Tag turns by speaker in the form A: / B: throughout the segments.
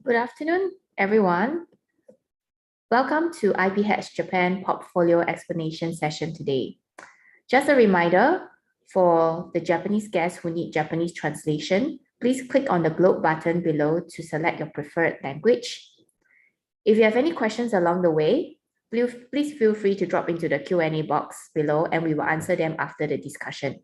A: Good afternoon, everyone. Welcome to IPHatch Japan Portfolio Explanation session today. Just a reminder, for the Japanese guests who need Japanese translation, please click on the globe button below to select your preferred language. If you have any questions along the way, please feel free to drop into the Q&A box below and we will answer them after the discussion.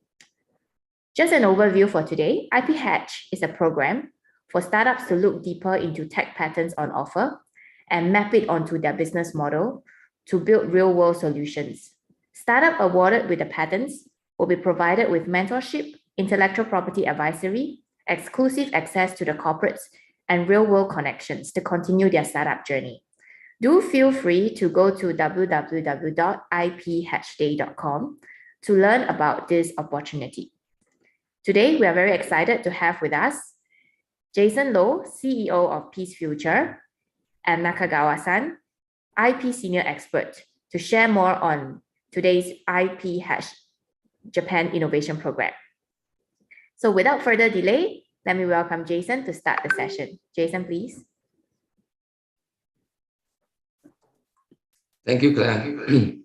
A: Just an overview for today, IPHatch is a program for startups to look deeper into tech patterns on offer and map it onto their business model to build real-world solutions. Startup awarded with the patents will be provided with mentorship, intellectual property advisory, exclusive access to the corporates, and real-world connections to continue their startup journey. Do feel free to go to www.iphatchday.com to learn about this opportunity. Today, we are very excited to have with us Jason Low, CEO of Peace Future, and Nakagawa-san, IP Senior Expert, to share more on today's IPHatch Japan Innovation Program. So without further delay, let me welcome Jason to start the session. Jason, please.
B: Thank you, Claire.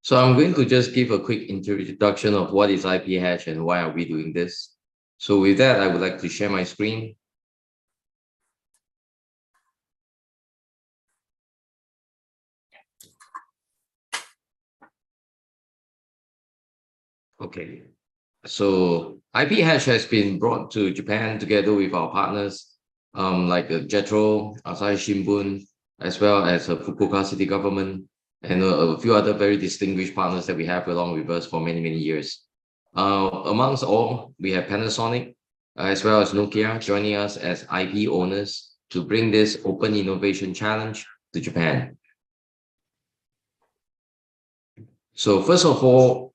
B: So I'm going to just give a quick introduction of what is IPHatch and why are we doing this. So with that, I would like to share my screen. Okay, so IPHatch has been brought to Japan together with our partners like JETRO, Asahi Shimbun, as well as Fukuoka City Government, and a few other very distinguished partners that we have along with us for many, many years. Amongst all, we have Panasonic, as well as Nokia joining us as IP owners to bring this Open Innovation Challenge to Japan. So first of all,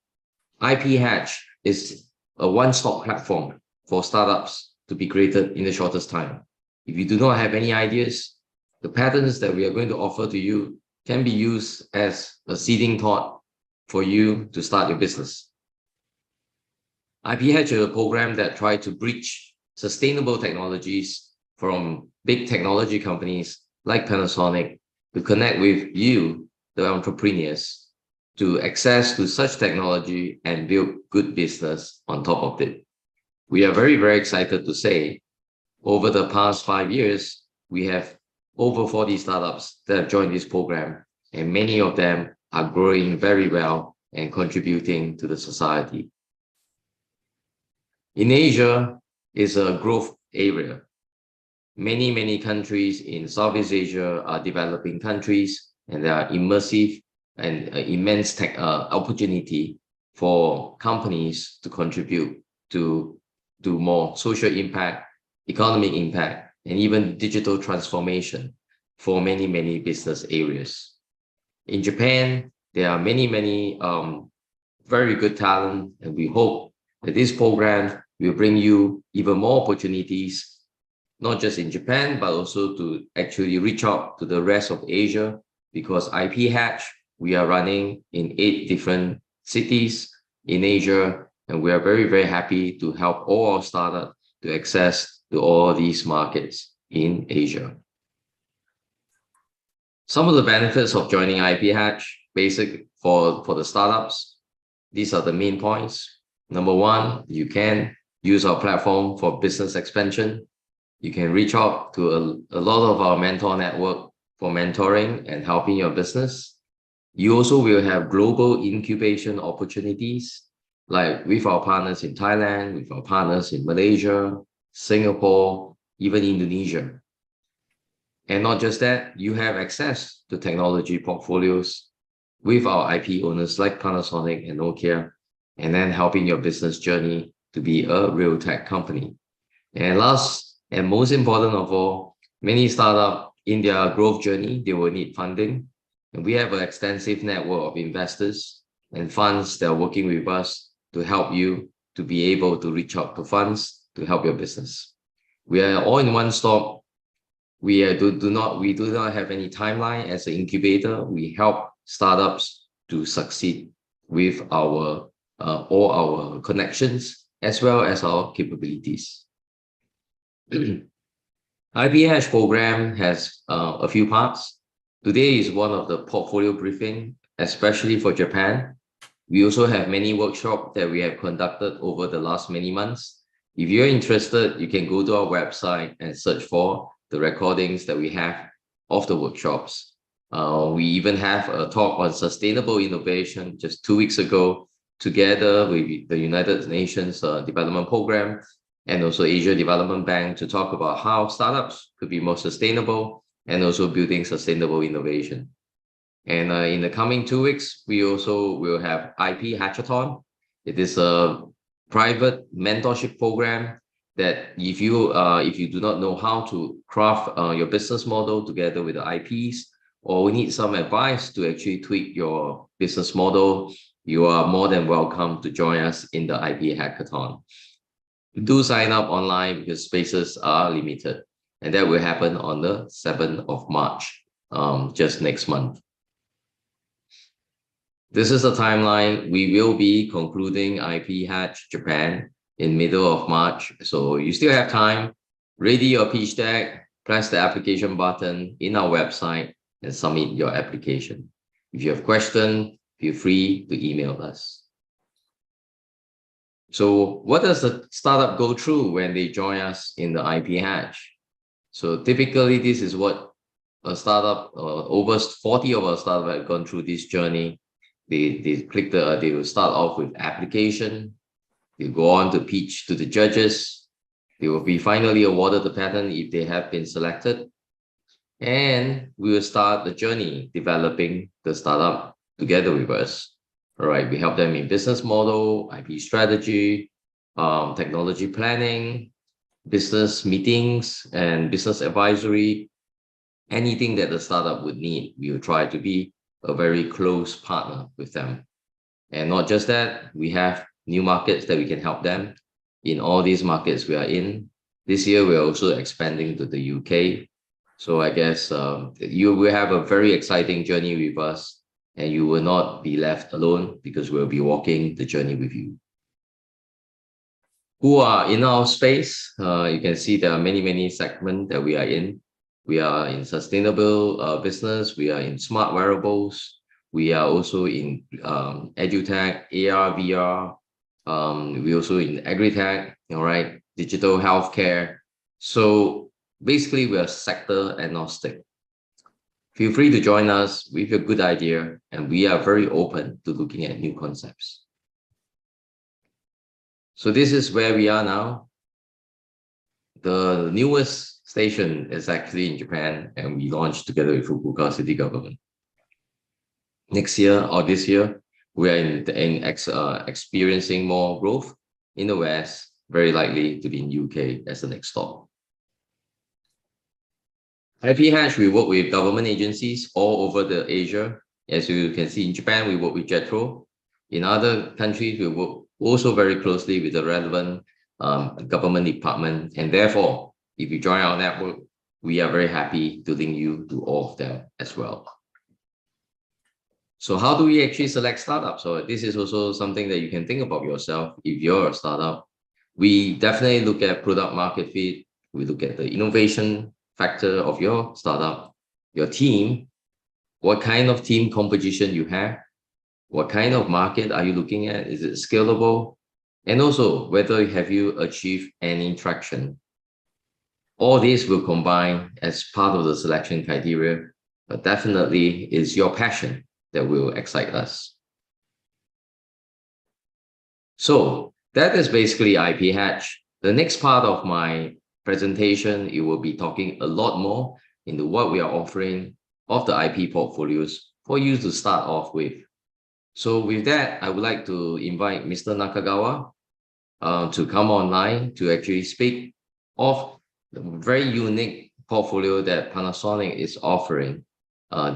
B: IPHatch is a one-stop platform for startups to be created in the shortest time. If you do not have any ideas, the patterns that we are going to offer to you can be used as a seeding thought for you to start your business. IPHatch is a program that tries to bridge sustainable technologies from big technology companies like Panasonic to connect with you, the entrepreneurs, to access to such technology and build good business on top of it. We are very, very excited to say, over the past 5 years, we have over 40 startups that have joined this program, and many of them are growing very well and contributing to the society. In Asia is a growth area. Many, many countries in Southeast Asia are developing countries, and there are immersive and immense tech opportunity for companies to contribute to more social impact, economic impact, and even digital transformation for many, many business areas. In Japan, there are many, many very good talent, and we hope that this program will bring you even more opportunities, not just in Japan, but also to actually reach out to the rest of Asia, because IPHatch, we are running in 8 different cities in Asia, and we are very, very happy to help all our startups to access to all these markets in Asia. Some of the benefits of joining IPHatch, basic for the startups, these are the main points. Number one, you can use our platform for business expansion. You can reach out to a lot of our mentor network for mentoring and helping your business. You also will have global incubation opportunities, like with our partners in Thailand, with our partners in Malaysia, Singapore, even Indonesia. And not just that, you have access to technology portfolios with our IP owners like Panasonic and Nokia, and then helping your business journey to be a real tech company. And last and most important of all, many startups in their growth journey, they will need funding. And we have an extensive network of investors and funds that are working with us to help you to be able to reach out to funds to help your business. We are all in one stop. We do not have any timeline as an incubator. We help startups to succeed with our all our connections as well as our capabilities. IPHatch program has a few parts. Today is one of the portfolio briefing, especially for Japan. We also have many workshops that we have conducted over the last many months. If you're interested, you can go to our website and search for the recordings that we have of the workshops. We even have a talk on sustainable innovation just 2 weeks ago, together with the United Nations Development Program and also Asia Development Bank, to talk about how startups could be more sustainable and also building sustainable innovation. And in the coming 2 weeks, we also will have IPHatchathon. It is a private mentorship program that if you do not know how to craft your business model together with the IPs, or need some advice to actually tweak your business model, you are more than welcome to join us in the IP Hackathon. Do sign up online because spaces are limited, and that will happen on the 7th of March, just next month. This is the timeline. We will be concluding IPHatch Japan in middle of March. So you still have time. Ready your pitch deck, press the application button in our website and submit your application. If you have questions, feel free to email us. So what does a startup go through when they join us in the IPHatch? So typically this is what a startup, over 40 of our startups have gone through this journey. They will start off with application. They go on to pitch to the judges. They will be finally awarded the patent if they have been selected. And we will start the journey developing the startup together with us. All right, we help them in business model, IP strategy, technology planning, business meetings, and business advisory. Anything that the startup would need, we will try to be a very close partner with them. And not just that, we have new markets that we can help them. In all these markets we are in, this year we're also expanding to the UK. So I guess you will have a very exciting journey with us, and you will not be left alone because we'll be walking the journey with you. Who are in our space? You can see there are many segments that we are in. We are in sustainable business. We are in smart wearables. We are also in edutech, AR, VR. We also in agri-tech, all right, digital healthcare. So basically, we are sector agnostic. Feel free to join us with a good idea, and we are very open to looking at new concepts. So this is where we are now. The newest station is actually in Japan, and we launched together with Fukuoka city government. Next year or this year, we are experiencing more growth in the West, very likely to be in UK as the next stop. IPHatch, we work with government agencies all over the Asia. As you can see, in Japan, we work with JETRO. In other countries, we work also very closely with the relevant government department. And therefore, if you join our network, we are very happy to link you to all of them as well. So how do we actually select startups? So this is also something that you can think about yourself if you're a startup. We definitely look at product market fit. We look at the innovation factor of your startup, your team, what kind of team composition you have, what kind of market are you looking at, is it scalable, and also whether have you achieved any traction. All these will combine as part of the selection criteria, but definitely is your passion that will excite us. So that is basically IPHatch. The next part of my presentation, it will be talking a lot more into what we are offering of the IP portfolios for you to start off with. So with that, I would like to invite Mr. Nakagawa to come online to actually speak of the very unique portfolio that Panasonic is offering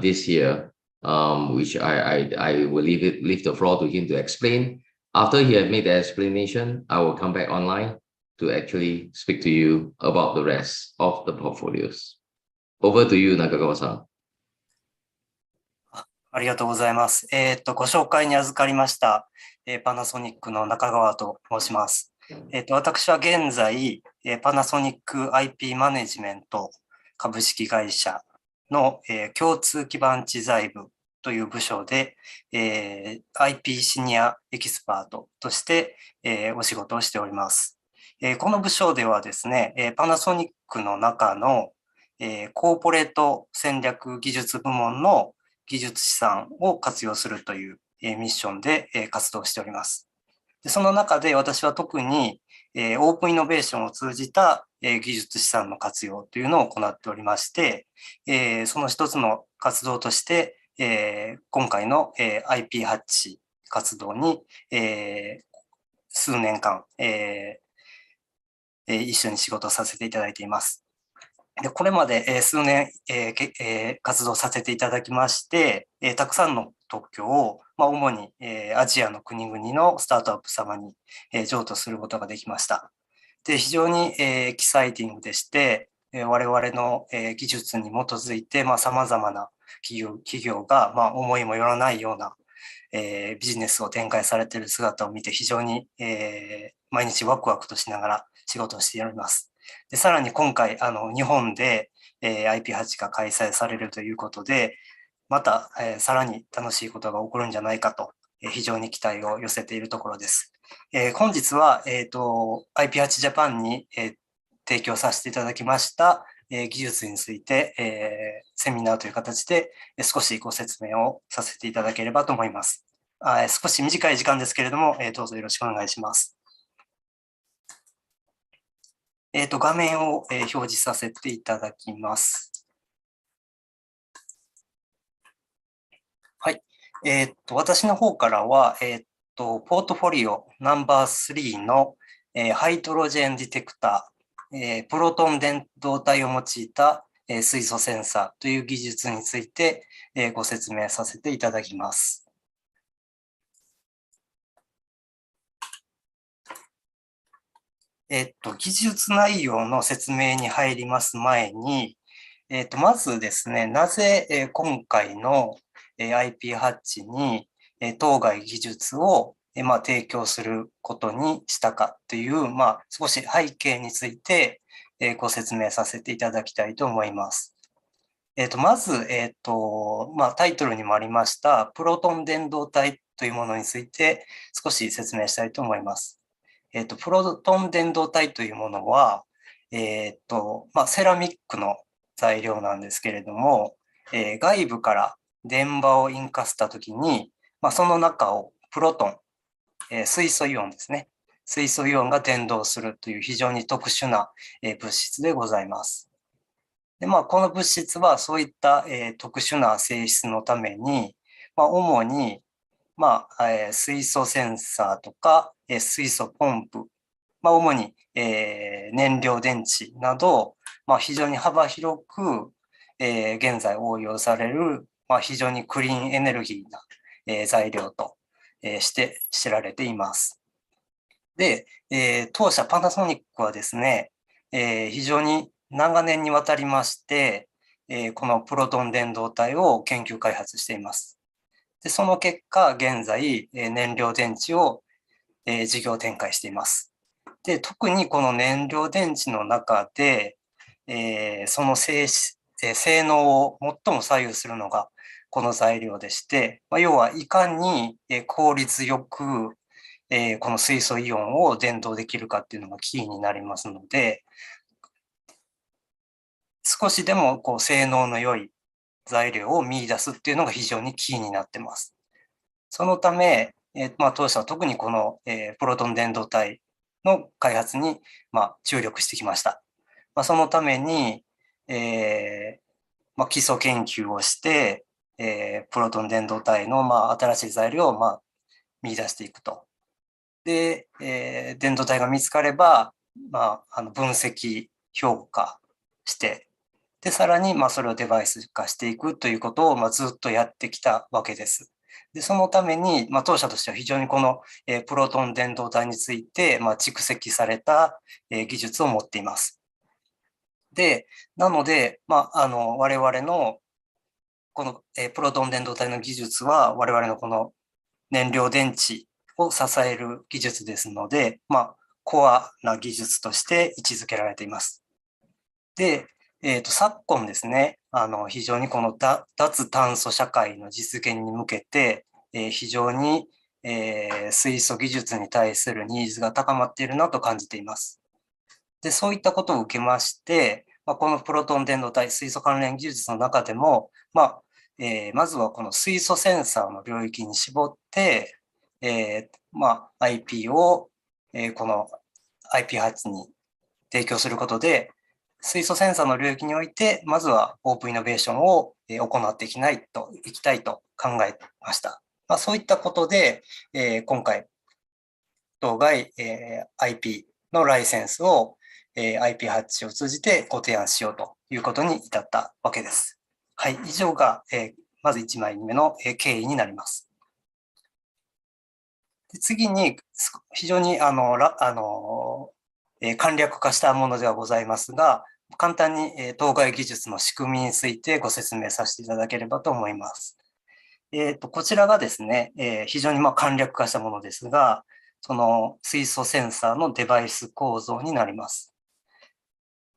B: this year, which I will leave the floor to him to explain. After he has made the explanation, I will come back online to actually speak to you about the rest of the portfolios. Over to you, Nakagawa-san.
C: ありがとうございます。ご紹介に預かりました、パナソニックの中川と申します。私は現在、パナソニック IP マネジメント株式会社の、共通基盤知財部という部署で、IP シニアエキスパートとして、お仕事をしております。この部署ではですね、パナソニックの中の、コーポレート戦略技術部門の技術資産を活用するという、ミッションで、活動しております。でその中で私は特に、オープンイノベーションを通じた、技術資産の活用というのを行っておりまして、その一つの活動として、今回の、IP ハッチ活動に、数年間、一緒に仕事をさせていただいています。でこれまで数年活動させていただきまして、たくさんの特許を、主にアジアの国々のスタートアップ様に譲渡することができました。で非常にエキサイティングでして、我々の技術に基づいてさまざまな企業が思いもよらないようなビジネスを展開されている姿を見て非常に毎日ワクワクとしながら仕事をしております。でさらに今回日本で IP8 が開催されるということで、またさらに楽しいことが起こるんじゃないかと非常に期待を寄せているところです。本日はIP8 ジャパンに提供させていただきました技術についてセミナーという形で少しご説明をさせていただければと思います。少し短い時間ですけれども、どうぞよろしくお願いします。画面を表示させていただきます。はい。私の方からは、ポートフォリオナンバー3のハイドロジェンディテクター、プロトン電導体を用いた水素センサーという技術についてご説明させていただきます。技術内容の説明に入ります前に、まずですね、なぜ今回の IP ハッチに当該技術を提供することにしたかという、少し背景についてご説明させていただきたいと思います。まず、タイトルにもありました、プロトン電導体というものについて少し説明したいと思います。プロトン電導体というものは、セラミックの材料なんですけれども、外部から電場を引火したときに、その中をプロトン、水素イオンですね。水素イオンが伝導するという非常に特殊な物質でございます。でこの物質はそういった特殊な性質のために、主に水素センサーとか水素ポンプ、主に燃料電池など、非常に幅広く現在応用される非常にクリーンエネルギーな材料として知られています。で、当社パナソニックはですね、非常に長年にわたりまして、このプロトン電導体を研究開発しています。でその結果、現在、燃料電池を事業展開しています。で特にこの燃料電池の中で、その性能を最も左右するのがこの材料でして、要はいかに効率よくこの水素イオンを伝導できるかっていうのがキーになりますので、少しでも性能の良い材料を見出すっていうのが非常にキーになっています。そのため、当社は特にこのプロトン電導体の開発に注力してきました。そのために、基礎研究をして、プロトン電導体の新しい材料を見出していくと。で、電導体が見つかれば、分析、評価して、で、さらにそれをデバイス化していくということをずっとやってきたわけです。でそのために、当社としては非常にこのプロトン電導体について蓄積された技術を持っています。で、なので、我々のこのプロトン電導体の技術は我々のこの燃料電池を支える技術ですので、コアな技術として位置づけられています。で、昨今ですね、非常にこの脱炭素社会の実現に向けて、非常に、水素技術に対するニーズが高まっているなと感じています。で、そういったことを受けまして、このプロトン伝導体水素関連技術の中でも、まずはこの水素センサーの領域に絞って、IP を、この IPHatch に提供することで、水素センサーの領域において、まずはオープンイノベーションを行っていきたいと考えました。そういったことで、今回、当該 IP のライセンスを IPHatch を通じてご提案しようということに至ったわけです。はい、以上がまず1枚目の経緯になります。で次に、非常に簡略化したものではございますが、簡単に当該技術の仕組みについてご説明させていただければと思います。こちらがですね、非常に簡略化したものですが、その水素センサーのデバイス構造になります。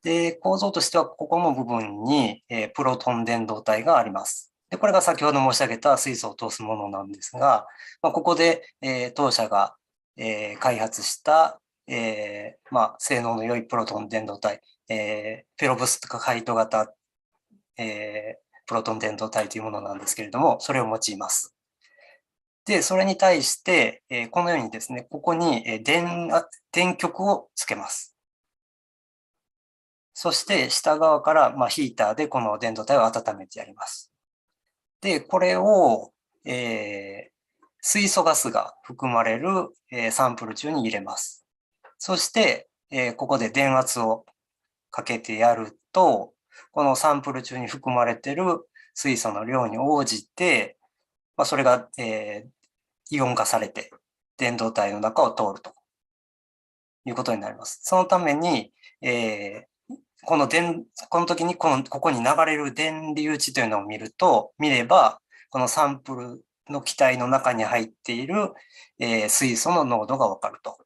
C: で、構造としては、ここの部分にプロトン伝導体があります。で、これが先ほど申し上げた水素を通すものなんですが、ここで当社が開発した性能の良いプロトン伝導体、ペロブスカイト型、プロトン伝導体というものなんですけれども、それを用います。で、それに対して、このようにですね、ここに電極をつけます。そして下側からヒーターでこの伝導体を温めてやります。で、これを、水素ガスが含まれるサンプル中に入れます。そして、ここで電圧をかけてやると、このサンプル中に含まれている水素の量に応じて、それが、イオン化されて伝導体の中を通るということになります。そのために、この時にここに流れる電流値というのを見れば、このサンプルの気体の中に入っている、水素の濃度がわかると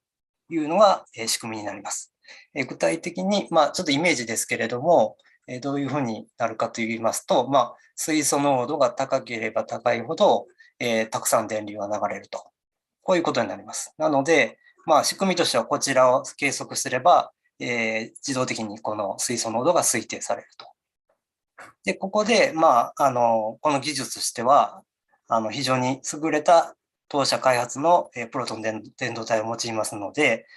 C: いうのが、仕組みになります。具体的に、ちょっとイメージですけれども、どういうふうになるかと言いますと、水素濃度が高ければ高いほど、たくさん電流が流れると。こういうことになります。なので、仕組みとしてはこちらを計測すれば、自動的にこの水素濃度が推定されると。で、ここで、この技術としては、非常に優れた当社開発のプロトン伝導体を用いますので、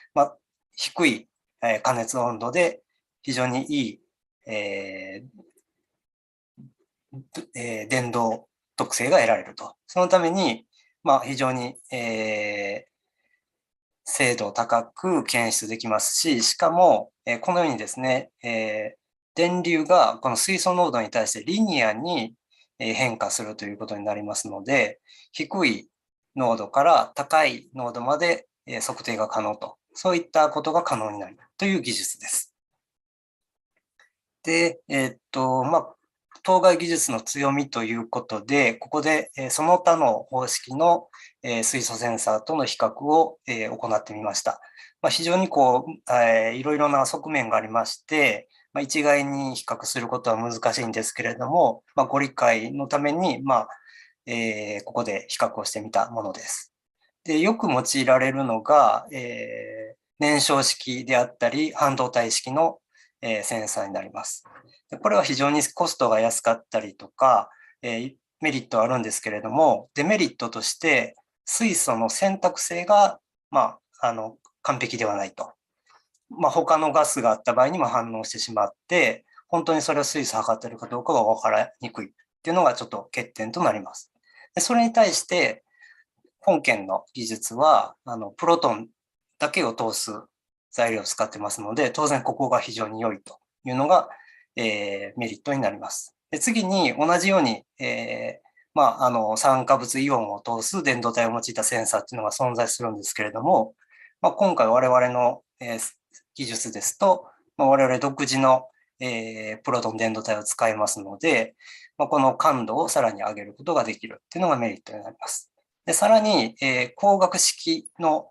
C: 低い加熱温度で非常にいい、伝導特性が得られると。そのために、非常に、精度高く検出できますし、しかも、このようにですね、電流がこの水素濃度に対してリニアに変化するということになりますので、低い濃度から高い濃度まで測定が可能と、そういったことが可能になるという技術です。で、当該技術の強みということで、ここでその他の方式の水素センサーとの比較を行ってみました。非常にいろいろな側面がありまして、一概に比較することは難しいんですけれども、ご理解のために、ここで比較をしてみたものです。で、よく用いられるのが、燃焼式であったり、半導体式のセンサーになります。これは非常にコストが安かったりとか、メリットはあるんですけれども、デメリットとして水素の選択性が、完璧ではないと。他のガスがあった場合にも反応してしまって、本当にそれを水素測っているかどうかが分からにくいっていうのがちょっと欠点となります。でそれに対して、本件の技術は、プロトンだけを通す材料を使ってますので、当然ここが非常に良いというのが、メリットになります。で次に同じように、酸化物イオンを通す伝導体を用いたセンサーっていうのが存在するんですけれども、今回我々の、技術ですと、我々独自の、プロトン伝導体を使いますので、この感度をさらに上げることができるっていうのがメリットになります。でさらに、光学式の、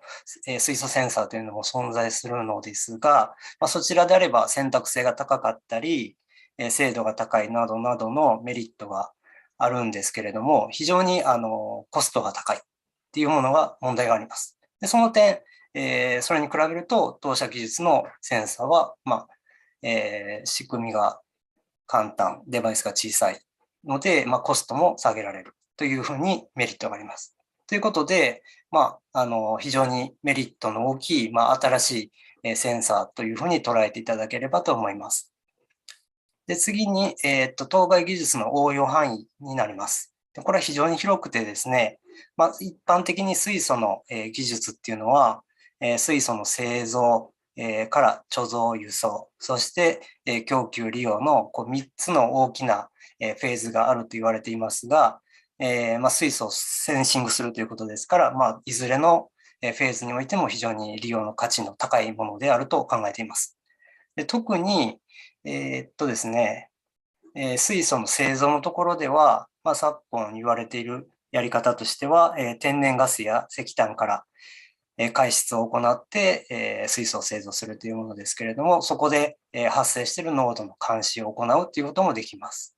C: 水素センサーというのも存在するのですが、そちらであれば選択性が高かったり、精度が高いなどなどのメリットがあるんですけれども、非常にコストが高いっていうものが問題があります。でその点、それに比べると当社技術のセンサーは、仕組みが簡単、デバイスが小さいので、コストも下げられるというふうにメリットがあります。ということで、非常にメリットの大きい、新しいセンサーというふうに捉えていただければと思います。で次に、当該技術の応用範囲になります。でこれは非常に広くてですね、一般的に水素の技術っていうのは、水素の製造から貯蔵、輸送、そして供給、利用の3つの大きなフェーズがあると言われていますが、水素をセンシングするということですから、いずれのフェーズにおいても非常に利用の価値の高いものであると考えています。で特に、ですね、水素の製造のところでは、昨今言われているやり方としては、天然ガスや石炭から排出を行って、水素を製造するというものですけれども、そこで、発生している濃度の監視を行うということもできます。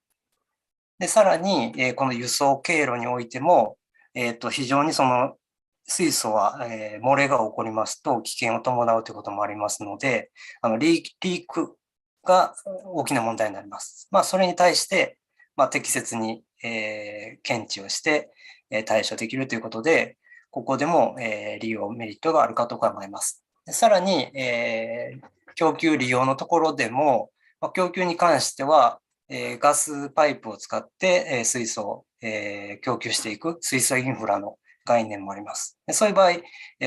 C: でさらに、この輸送経路においても、非常にその水素は、漏れが起こりますと危険を伴うということもありますので、リークが大きな問題になります。それに対して、適切に、検知をして、対処できるということで、ここでも、利用メリットがあるかと考えます。でさらに、供給利用のところでも、供給に関しては、ガスパイプを使って水素を供給していく水素インフラの概念もあります。そういう場合、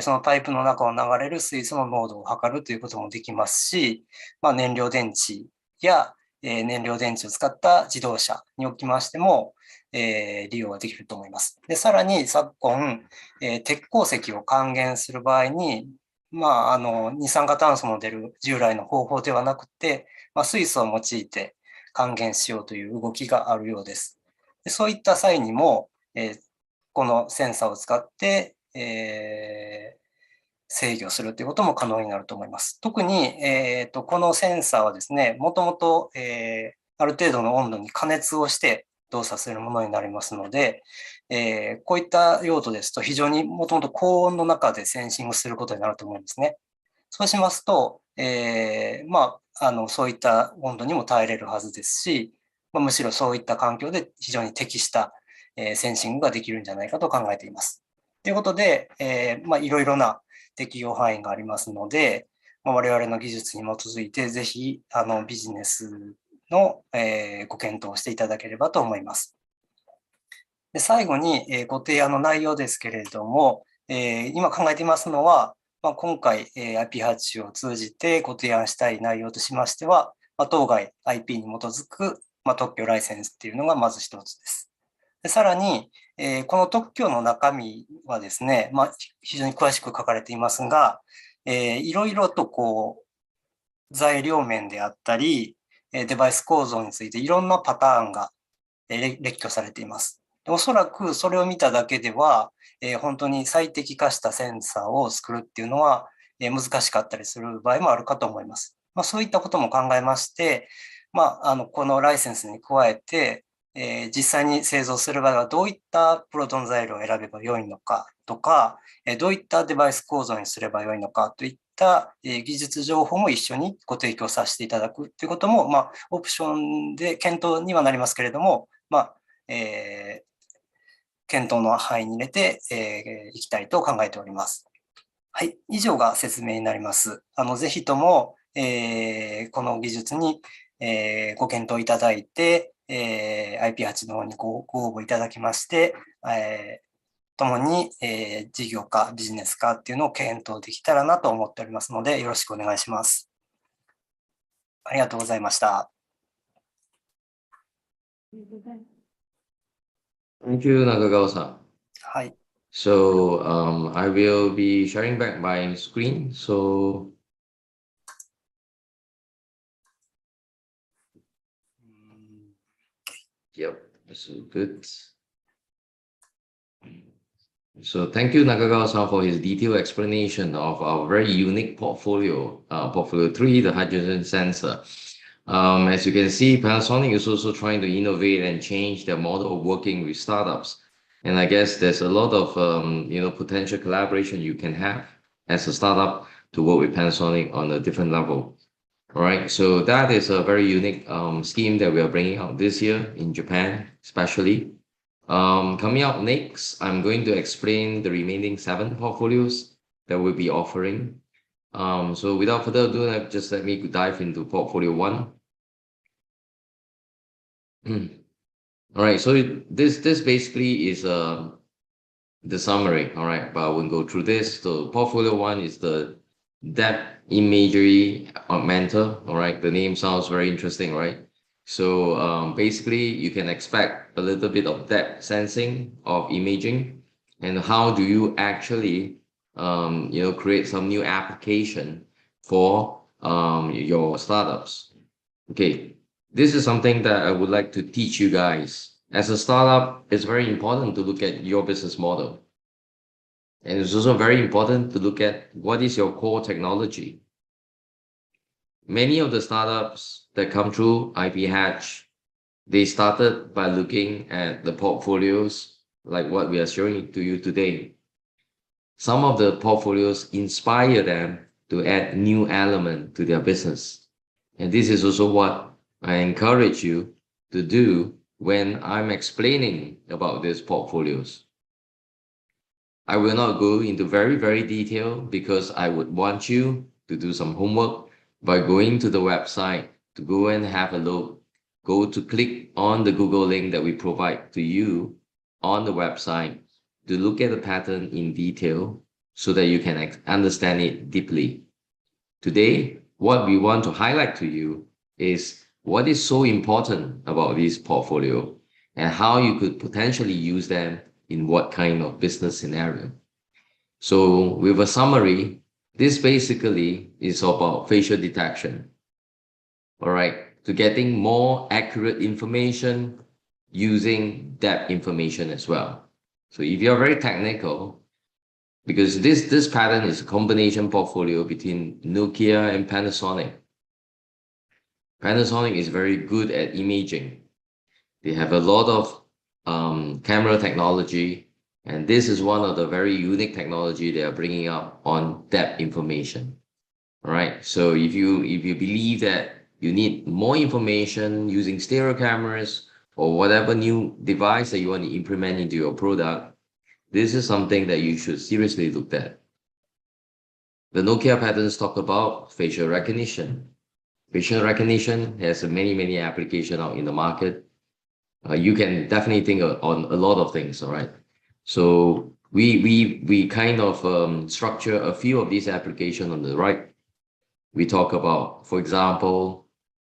C: そのパイプの中を流れる水素の濃度を測るということもできますし、燃料電池や燃料電池を使った自動車におきましても、利用ができると思います。でさらに昨今、鉄鉱石を還元する場合に、二酸化炭素の出る従来の方法ではなくて、水素を用いて還元しようという動きがあるようです。でそういった際にも、このセンサーを使って、制御するということも可能になると思います。特に、このセンサーはですね、もともと、ある程度の温度に加熱をして動作するものになりますので、こういった用途ですと非常にもともと高温の中でセンシングすることになると思うんですね。そうしますと、そういった温度にも耐えれるはずですし、むしろそういった環境で非常に適した、センシングができるんじゃないかと考えています。ということで、いろいろな適用範囲がありますので、我々の技術に基づいて、ぜひビジネスの、ご検討をしていただければと思います。で最後に、ご提案の内容ですけれども、今考えていますのは、今回、IPHatch を通じてご提案したい内容としましては、当該 IP に基づく、特許ライセンスっていうのがまず一つです。でさらに、この特許の中身はですね、非常に詳しく書かれていますが、いろいろと材料面であったり、デバイス構造についていろんなパターンが列挙されています。おそらくそれを見ただけでは、本当に最適化したセンサーを作るっていうのは、難しかったりする場合もあるかと思います。そういったことも考えまして、このライセンスに加えて、実際に製造する場合はどういったプロトン材料を選べばよいのかとか、どういったデバイス構造にすればよいのかといった技術情報も一緒にご提供させていただくということも、オプションで検討にはなりますけれども、検討の範囲に入れていきたいと考えております。はい、以上が説明になります。ぜひとも、この技術に、ご検討いただいて、IP8 の方にご応募いただきまして、共に、事業化、ビジネス化っていうのを検討できたらなと思っておりますので、よろしくお願いします。ありがとうございました。
B: Thank you, Nagagawa-san.
C: はい。
B: So I will be sharing back my screen. So yep, this is good. So thank you, Nakagawa-san, for his detailed explanation of our very unique portfolio, portfolio 3, the hydrogen sensor. As you can see, Panasonic is also trying to innovate and change their model of working with startups. And I guess there's a lot of potential collaboration you can have as a startup to work with Panasonic on a different level. All right, so that is a very unique scheme that we are bringing out this year in Japan, especially. Coming up next, I'm going to explain the remaining 7 portfolios that we'll be offering. So without further ado, just let me dive into portfolio 1. All right, so this basically is the summary. All right, but I won't go through this. So portfolio 1 is the depth imagery augmenter. All right, the name sounds very interesting, right? So basically, you can expect a little bit of depth sensing of imaging, and how do you actually create some new application for your startups. Okay, this is something that I would like to teach you guys. As a startup, it's very important to look at your business model. And it's also very important to look at what is your core technology. Many of the startups that come through IPHatch, they started by looking at the portfolios like what we are showing to you today. Some of the portfolios inspire them to add new element to their business. And this is also what I encourage you to do when I'm explaining about these portfolios. I will not go into very detail because I would want you to do some homework by going to the website to go and have a look. Go to click on the Google link that we provide to you on the website to look at the pattern in detail so that you can understand it deeply. Today, what we want to highlight to you is what is so important about this portfolio and how you could potentially use them in what kind of business scenario. So with a summary, this basically is about facial detection. All right, to getting more accurate information using depth information as well. So if you're very technical, because this pattern is a combination portfolio between Nokia and Panasonic. Panasonic is very good at imaging. They have a lot of camera technology, and this is one of the very unique technology they are bringing up on depth information. All right, so if you believe that you need more information using stereo cameras or whatever new device that you want to implement into your product, this is something that you should seriously look at. The Nokia patents talk about facial recognition. Facial recognition has many applications out in the market. You can definitely think on a lot of things, all right? So we kind of structure a few of these applications on the right. We talk about, for example,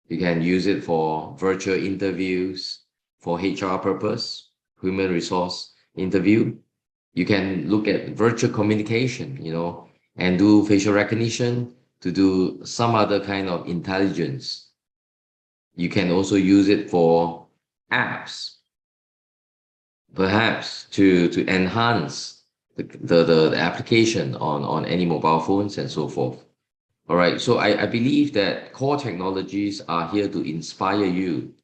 B: you can use it for virtual interviews, for HR purpose, human resource interview. You can look at virtual communication, and do facial recognition to do some other kind of intelligence. You can also use it for apps, perhaps to enhance the application on any mobile phones and so forth. All right, so I believe that core technologies are here to inspire you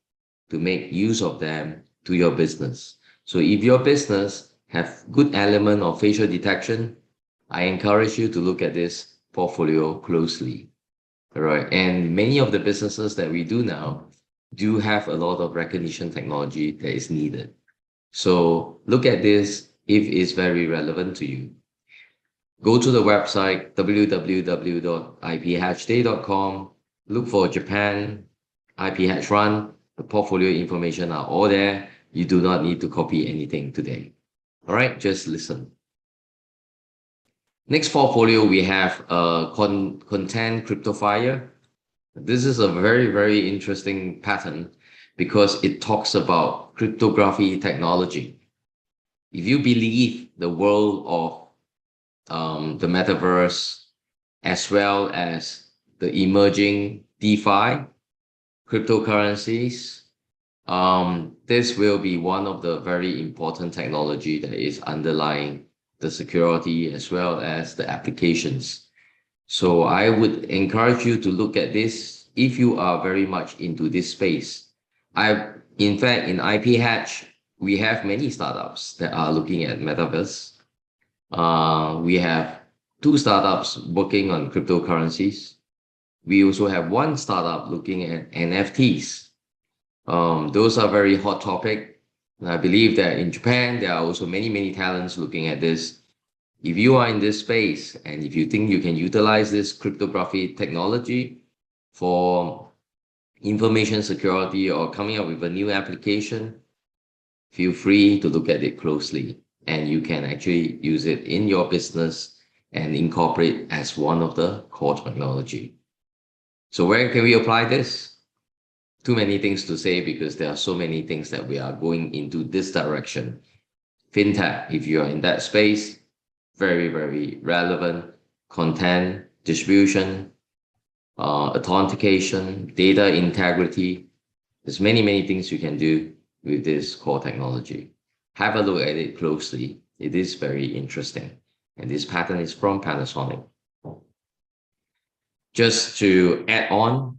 B: to make use of them to your business. So if your business have good element of facial detection, I encourage you to look at this portfolio closely. All right, and many of the businesses that we do now do have a lot of recognition technology that is needed. So look at this if it's very relevant to you. Go to the website www.iphhatchday.com. Look for Japan, IPHatch Run. The portfolio information are all there. You do not need to copy anything today. All right, just listen. Next portfolio, we have content cryptophilia. This is a very interesting pattern because it talks about cryptography technology. If you believe the world of the metaverse, as well as the emerging DeFi, cryptocurrencies, this will be one of the very important technology that is underlying the security, as well as the applications. So I would encourage you to look at this if you are very much into this space. In fact, in IPHatch, we have many startups that are looking at metaverse. We have 2 startups working on cryptocurrencies. We also have 1 startup looking at NFTs. Those are very hot topic. And I believe that in Japan, there are also many talents looking at this. If you are in this space and if you think you can utilize this cryptography technology for information security or coming up with a new application, feel free to look at it closely, and you can actually use it in your business and incorporate as one of the core technology. So where can we apply this? Too many things to say because there are so many things that we are going into this direction. FinTech, if you are in that space, very relevant. Content distribution, authentication, data integrity. There's many things you can do with this core technology. Have a look at it closely. It is very interesting. And this pattern is from Panasonic. Just to add on,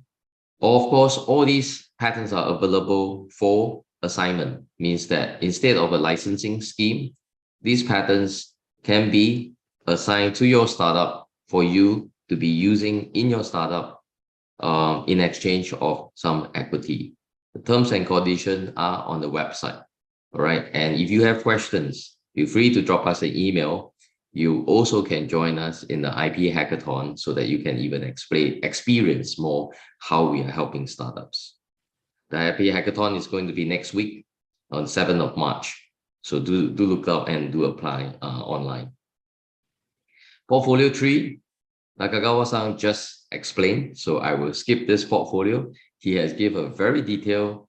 B: of course, all these patents are available for assignment. Means that instead of a licensing scheme, these patents can be assigned to your startup for you to be using in your startup in exchange of some equity. The terms and conditions are on the website. All right. And if you have questions, feel free to drop us an email. You also can join us in the IP Hackathon so that you can even experience more how we are helping startups. The IP Hackathon is going to be next week on 7th of March. So do look up and do apply online. Portfolio 3, Nakagawa-san just explained, so I will skip this portfolio. He has given a very detailed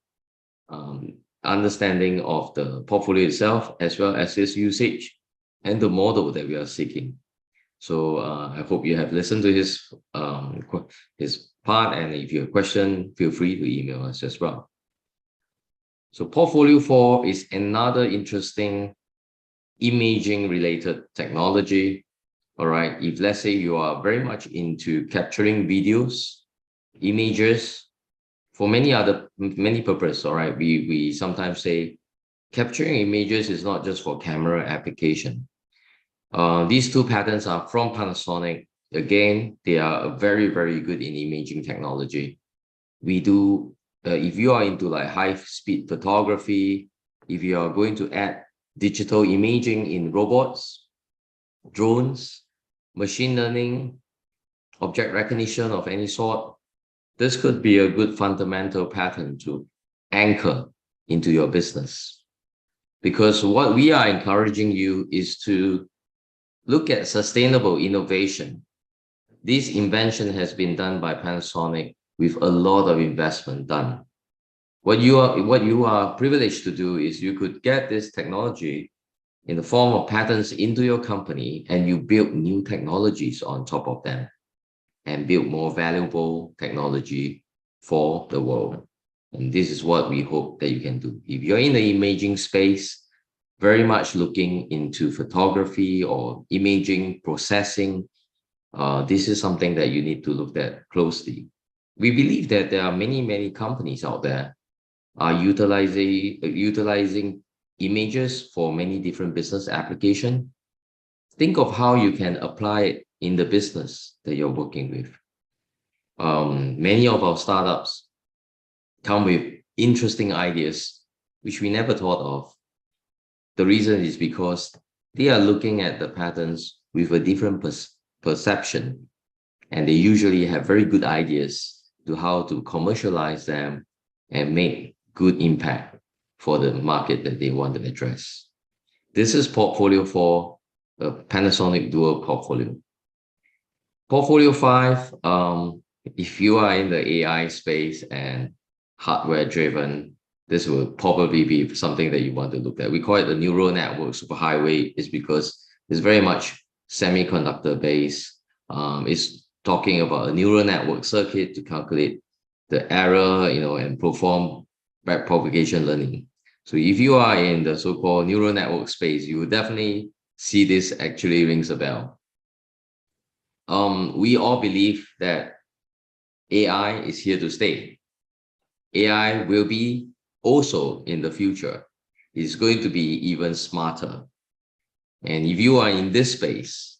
B: understanding of the portfolio itself, as well as its usage and the model that we are seeking. So I hope you have listened to his part, and if you have a question, feel free to email us as well. So portfolio 4 is another interesting imaging related technology. All right, if let's say you are very much into capturing videos, images for many purposes. All right, we sometimes say capturing images is not just for camera application. These 2 patents are from Panasonic. Again, they are very good in imaging technology. We do, if you are into like high-speed photography, if you are going to add digital imaging in robots, drones, machine learning, object recognition of any sort, this could be a good fundamental pattern to anchor into your business. Because what we are encouraging you is to look at sustainable innovation. This invention has been done by Panasonic with a lot of investment done. What you are privileged to do is you could get this technology in the form of patents into your company, and you build new technologies on top of them and build more valuable technology for the world. And this is what we hope that you can do. If you're in the imaging space, very much looking into photography or imaging processing, this is something that you need to look at closely. We believe that there are many companies out there are utilizing images for many different business applications. Think of how you can apply it in the business that you're working with. Many of our startups come with interesting ideas which we never thought of. The reason is because they are looking at the patterns with a different perception, and they usually have very good ideas to how to commercialize them and make good impact for the market that they want to address. This is portfolio 4, a Panasonic dual portfolio. Portfolio 5, if you are in the AI space and hardware driven, this will probably be something that you want to look at. We call it the neural network superhighway, is because it's very much semiconductor based. It's talking about a neural network circuit to calculate the error, and perform backpropagation learning. So if you are in the so-called neural network space, you will definitely see this actually rings a bell. We all believe that AI is here to stay. AI will be also in the future. It's going to be even smarter. And if you are in this space,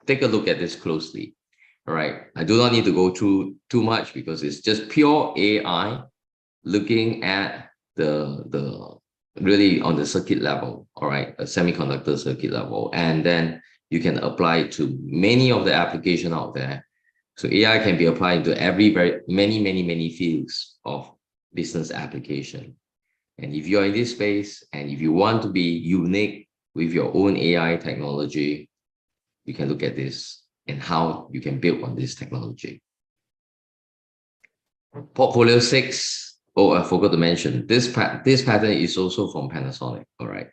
B: take a look at this closely. All right. I do not need to go through too much because it's just pure AI looking at the really on the circuit level, all right, a semiconductor circuit level. And then you can apply it to many of the applications out there. So AI can be applied to many fields of business application. And if you're in this space and if you want to be unique with your own AI technology, you can look at this and how you can build on this technology. Portfolio 6. Oh, I forgot to mention this pattern is also from Panasonic. All right,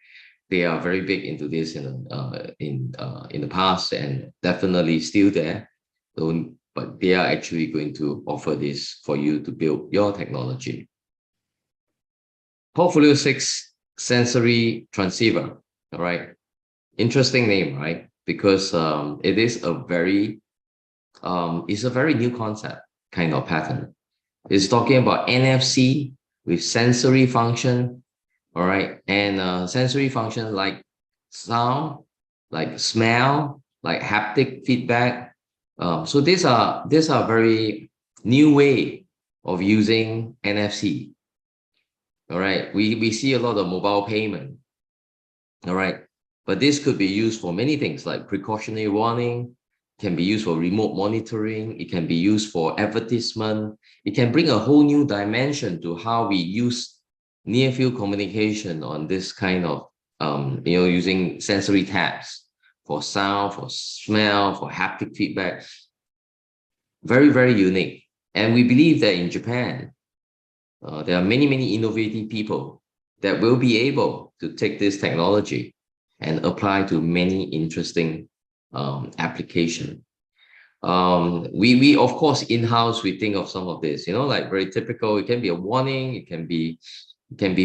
B: they are very big into this in the past and definitely still there. But they are actually going to offer this for you to build your technology. Portfolio 6, sensory transceiver. All right, interesting name, right? Because it is a very new concept kind of pattern. It's talking about NFC with sensory function, all right, and sensory function like sound, like smell, like haptic feedback. So these are very new way of using NFC. All right, we see a lot of mobile payment. All right, but this could be used for many things like precautionary warning. Can be used for remote monitoring. It can be used for advertisement. It can bring a whole new dimension to how we use near field communication on this kind of, using sensory tabs for sound, for smell, for haptic feedback. Very, very unique. And we believe that in Japan, there are many innovative people that will be able to take this technology and apply to many interesting application. We of course in-house we think of some of this, like very typical. It can be a warning, it can be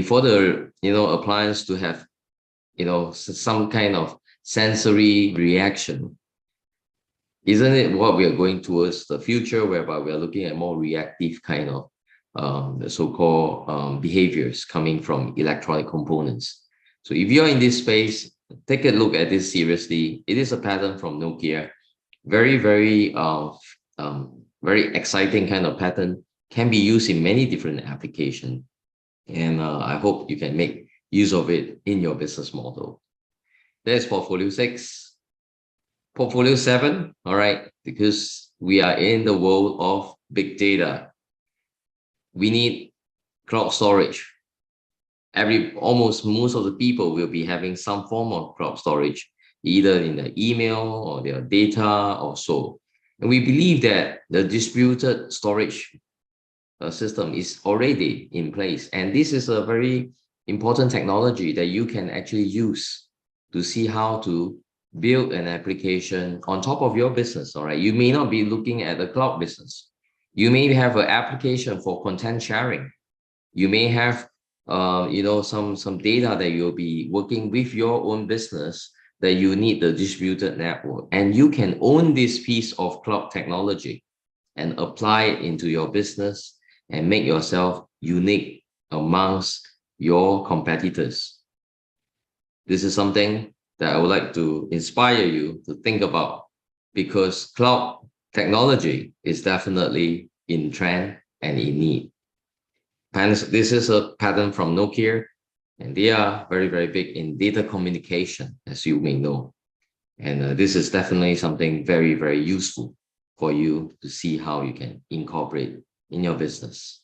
B: for the appliance to have some kind of sensory reaction. Isn't it what we are going towards the future, whereby we are looking at more reactive kind of the so-called behaviors coming from electronic components? So if you're in this space, take a look at this seriously. It is a pattern from Nokia. Very, very exciting kind of pattern. Can be used in many different applications. And I hope you can make use of it in your business model. There's portfolio 6. Portfolio 7, all right, because we are in the world of big data. We need cloud storage. Almost most of the people will be having some form of cloud storage, either in the email or their data or so. And we believe that the distributed storage system is already in place. And this is a very important technology that you can actually use to see how to build an application on top of your business. All right, you may not be looking at the cloud business. You may have an application for content sharing. You may have some data that you'll be working with your own business that you need the distributed network, and you can own this piece of cloud technology and apply it into your business and make yourself unique amongst your competitors. This is something that I would like to inspire you to think about, because cloud technology is definitely in trend and in need. This is a pattern from Nokia, and they are very, very big in data communication, as you may know. And this is definitely something very, very useful for you to see how you can incorporate in your business.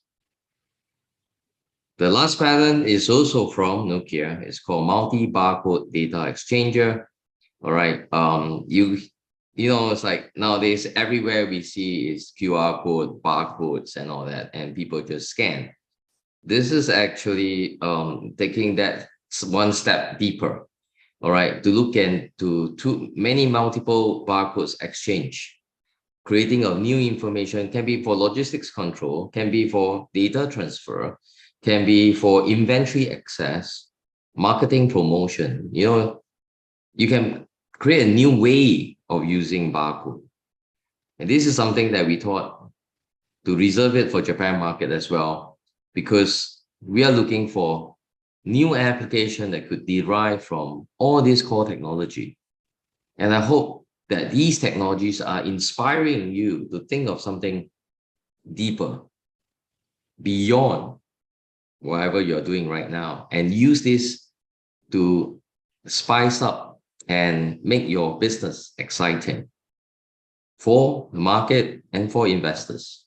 B: The last pattern is also from Nokia. It's called multi-barcode data exchanger. All right. It's like nowadays everywhere we see is QR code, barcodes, and all that, and people just scan. This is actually taking that one step deeper, all right, to look into many multiple barcodes exchange, creating a new information. Can be for logistics control, can be for data transfer, can be for inventory access, marketing promotion. you can create a new way of using barcode. And this is something that we thought to reserve it for Japan market as well, because we are looking for new application that could derive from all this core technology. And I hope that these technologies are inspiring you to think of something deeper, beyond whatever you're doing right now, and use this to spice up and make your business exciting for the market and for investors.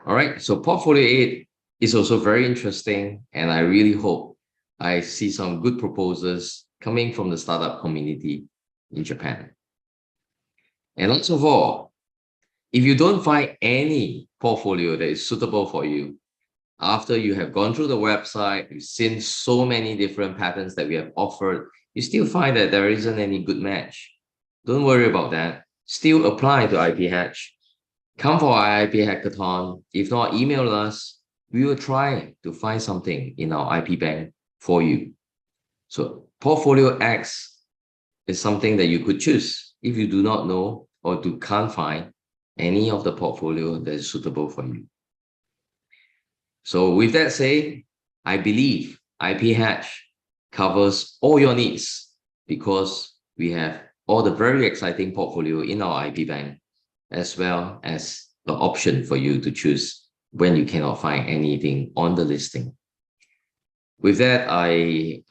B: All right, so Portfolio 8 is also very interesting, and I really hope I see some good proposals coming from the startup community in Japan. And also of all, if you don't find any portfolio that is suitable for you, after you have gone through the website, you've seen so many different patterns that we have offered, you still find that there isn't any good match. Don't worry about that. Still apply to IPHatch. Come for our IP hackathon. If not, email us. We will try to find something in our IP bank for you. So Portfolio X is something that you could choose if you do not know or can't find any of the portfolio that is suitable for you. So with that said, I believe IPHatch covers all your needs, because we have all the very exciting portfolio in our IP bank, as well as the option for you to choose when you cannot find anything on the listing. With that, I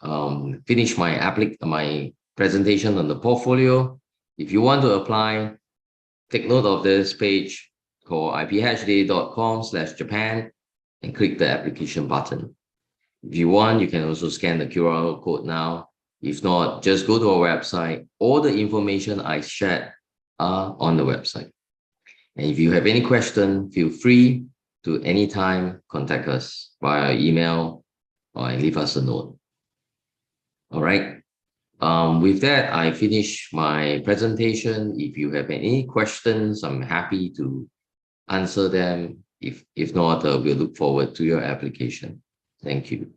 B: finish my presentation on the portfolio. If you want to apply, take note of this page called iphatchday.com/Japan and click the application button. If you want, you can also scan the QR code now. If not, just go to our website. All the information I shared are on the website. And if you have any question, feel free to anytime contact us via email or leave us a note. All right. With that, I finish my presentation. If you have any questions, I'm happy to answer them. If not, we'll look forward to your application. Thank you.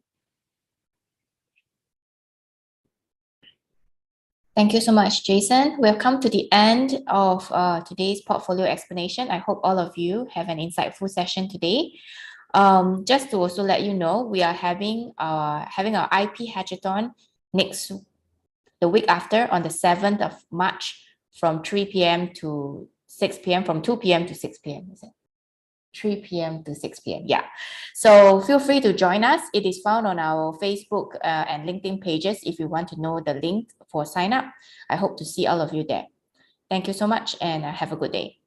A: Thank you so much, Jason. We have come to the end of today's portfolio explanation. I hope all of you have an insightful session today. Just to also let you know, we are having our IP Hackathon the week after, on the 7th of March, from 3 p.m. to 6 p.m., from 2 p.m. to 6 p.m. Is it? 3 p.m. to 6 p.m. Yeah. So feel free to join us. It is found on our Facebook and LinkedIn pages if you want to know the link for sign up. I hope to see all of you there. Thank you so much, and have a good day.